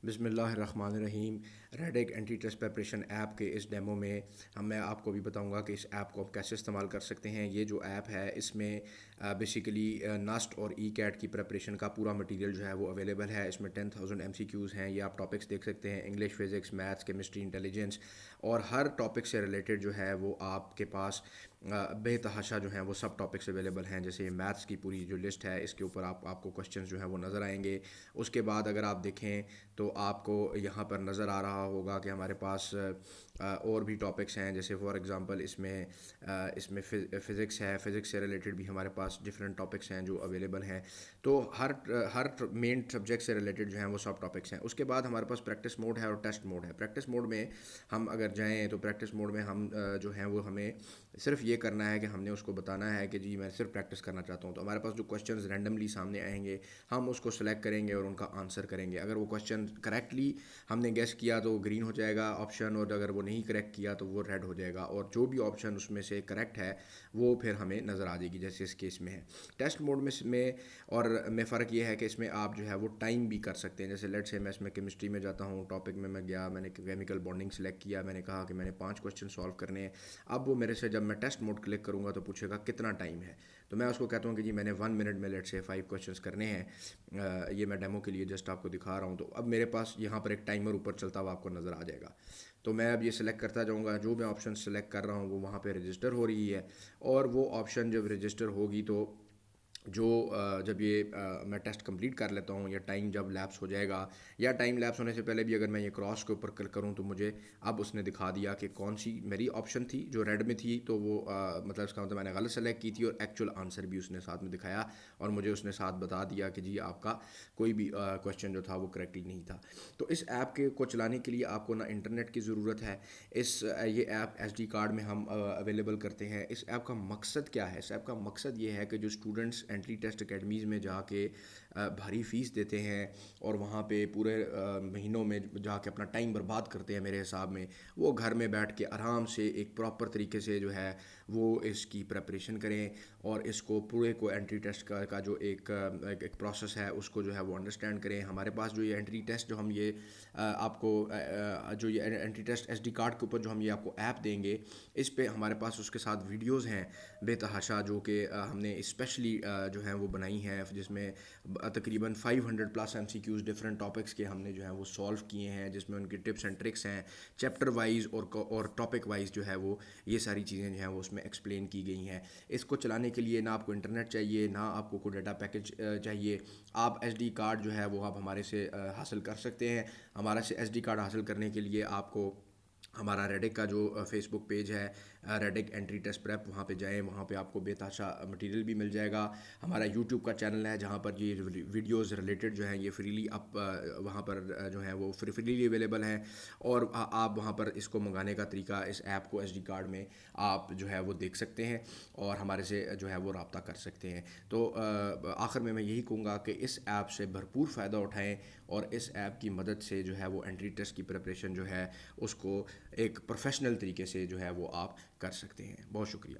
بسم اللہ الرحمن الرحیم۔ ریڈیک اینٹی ٹرسٹ پریپریشن ایپ کے اس ڈیمو میں میں آپ کو بھی بتاؤں گا کہ اس ایپ کو آپ کیسے استعمال کر سکتے ہیں۔ یہ جو ایپ ہے اس میں بیسیکلی نسٹ اور ای کیٹ کی پریپریشن کا پورا مٹیریل جو ہے وہ اویلیبل ہے۔ اس میں 10,000 MCQs ہیں، یہ آپ ٹاپکس دیکھ سکتے ہیں: English, physics, maths, chemistry, intelligence, اور ہر ٹاپک سے ریلیٹڈ جو ہے وہ آپ کے پاس بے تحاشا جو ہیں وہ سب ٹاپکس اویلیبل ہیں۔ جیسے میتھس کی پوری جو لسٹ ہے اس کے اوپر آپ کو کوسچنز جو ہیں وہ نظر آئیں گے۔ اس کے بعد اگر آپ دیکھیں تو آپ کو یہاں پر نظر آ رہا ہوگا کہ ہمارے پاس اور بھی ٹاپکس ہیں، جیسے فار ایگزامپل اس میں فزکس ہے، فزکس سے ریلیٹڈ بھی ہمارے پاس ڈفرینٹ ٹاپکس ہیں جو اویلیبل ہیں۔ تو ہر مین سبجیکٹ سے ریلیٹڈ جو ہیں وہ سب ٹاپکس ہیں۔ اس کے بعد ہمارے پاس پریکٹس موڈ ہے اور ٹیسٹ موڈ ہے۔ پریکٹس موڈ میں ہم اگر جائیں تو پریکٹس موڈ میں ہم جو ہیں وہ ہمیں صرف یہ کرنا ہے کہ ہم نے اس کو بتانا ہے کہ جی میں صرف پریکٹس کرنا چاہتا ہوں۔ تو ہمارے پاس جو کوسچنز رینڈملی سامنے آئیں گے ہم اس کو سلیکٹ کریں گے اور ان کا آنسر کریں گے۔ اگر وہ کوسچن کریکٹلی ہم نے گیس کیا تو گرین ہو جائے گا آپشن، اور اگر وہ نہیں کریکٹ کیا تو وہ ریڈ ہو جائے گا، اور جو بھی آپشن اس میں سے کریکٹ ہے وہ پھر ہمیں نظر آ جائے گی، جیسے اس کیس میں ہے۔ ٹیسٹ موڈ میں فرق یہ ہے کہ اس میں آپ جو ہے وہ ٹائم بھی کر سکتے ہیں۔ جیسے لیٹ سے میں اس میں کیمسٹری میں جاتا ہوں، ٹاپک میں گیا، میں نے کیمیکل بانڈنگ سلیکٹ کیا، میں نے کہا کہ میں نے 5 کوسچن سالو کرنے ہیں۔ اب وہ میرے سے جب میں ٹیسٹ موڈ کلک کروں گا تو پوچھے گا کتنا ٹائم ہے، تو میں اس کو کہتا ہوں کہ جی میں نے 1 منٹ میں لیٹ سے 5 کوسچنس کرنے ہیں۔ یہ میں ڈیمو کے لیے جسٹ آپ کو دکھا رہا ہوں۔ تو اب میرے پاس یہاں پر ایک ٹائمر اوپر چلتا ہوا آپ کو نظر آ جائے گا۔ تو میں اب یہ سلیکٹ کرتا جاؤں گا، جو میں آپشن سلیکٹ کر رہا ہوں وہ وہاں پہ رجسٹر ہو رہی ہے، اور وہ آپشن جب رجسٹر ہوگی تو جب یہ میں ٹیسٹ کمپلیٹ کر لیتا ہوں، یا ٹائم جب لیپس ہو جائے گا، یا ٹائم لیپس ہونے سے پہلے بھی اگر میں یہ کراس کے اوپر کلک کروں تو مجھے اب اس نے دکھا دیا کہ کون سی میری آپشن تھی جو ریڈ میں تھی، تو وہ مطلب اس کا مطلب میں نے غلط سلیکٹ کی تھی، اور ایکچوئل آنسر بھی اس نے ساتھ میں دکھایا، اور مجھے اس نے ساتھ بتا دیا کہ جی آپ کا کوئی بھی کویشچن جو تھا وہ کریکٹلی نہیں تھا۔ تو اس ایپ کو چلانے کے لیے آپ کو نہ انٹرنیٹ کی ضرورت ہے۔ یہ ایپ ایس ڈی کارڈ میں ہم اویلیبل کرتے ہیں۔ اس ایپ کا مقصد کیا ہے؟ اس ایپ کا مقصد یہ ہے کہ جو اسٹوڈنٹس اینٹی ٹیسٹ اکیڈمیز میں جا کے بھاری فیس دیتے ہیں اور وہاں پہ پورے مہینوں میں جا کے اپنا ٹائم برباد کرتے ہیں، میرے حساب میں وہ گھر میں بیٹھ کے آرام سے ایک پراپر طریقے سے جو ہے وہ اس کی پریپریشن کریں، اور اس کو پورے کو اینٹی ٹیسٹ کا جو ایک پروسیس ہے اس کو جو ہے وہ انڈرسٹینڈ کریں۔ ہمارے پاس جو یہ اینٹی ٹیسٹ جو ہم یہ آپ کو جو یہ anti test S D card کے اوپر جو ہم یہ آپ کو ایپ دیں گے، اس پہ ہمارے پاس اس کے ساتھ ویڈیوز ہیں بے تحاشا، جو کہ ہم نے اسپیشلی جو ہیں وہ بنائی ہیں، جس میں تقریباً 500+ MCQs ڈفرینٹ ٹاپکس کے ہم نے جو ہیں وہ سالو کیے ہیں، جس میں ان کی ٹپس اینڈ ٹرکس ہیں، چیپٹر وائز اور ٹاپک وائز جو ہے وہ یہ ساری چیزیں جو ہیں وہ اس میں ایکسپلین کی گئی ہیں۔ اس کو چلانے کے لیے نہ آپ کو انٹرنیٹ چاہیے، نہ آپ کو کوئی ڈیٹا پیکج چاہیے۔ آپ ایس ڈی کارڈ جو ہے وہ آپ ہمارے سے حاصل کر سکتے ہیں۔ ہمارا سے ایس ڈی کارڈ حاصل کرنے کے لیے آپ کو ہمارا ریڈک کا جو فیس بک پیج ہے، ریڈک اینٹی ٹیسٹ پریپ، وہاں پہ جائیں، وہاں پہ آپ کو بے تحاشا مٹیریل بھی مل جائے گا۔ ہمارا یوٹیوب کا چینل ہے جہاں پر یہ ویڈیوز ریلیٹڈ جو ہیں یہ فریلی آپ وہاں پر جو ہیں وہ فریلی اویلیبل ہیں، اور آپ وہاں پر اس کو منگانے کا طریقہ، اس ایپ کو ایس ڈی کارڈ میں آپ جو ہے وہ دیکھ سکتے ہیں اور ہمارے سے جو ہے وہ رابطہ کر سکتے ہیں۔ تو آخر میں یہی کہوں گا کہ اس ایپ سے بھرپور فائدہ اٹھائیں، اور اس ایپ کی مدد سے جو ہے وہ اینٹری ٹیسٹ کی پریپریشن جو ہے اس کو ایک پروفیشنل طریقے سے جو ہے وہ آپ کر سکتے ہیں۔ بہت شکریہ۔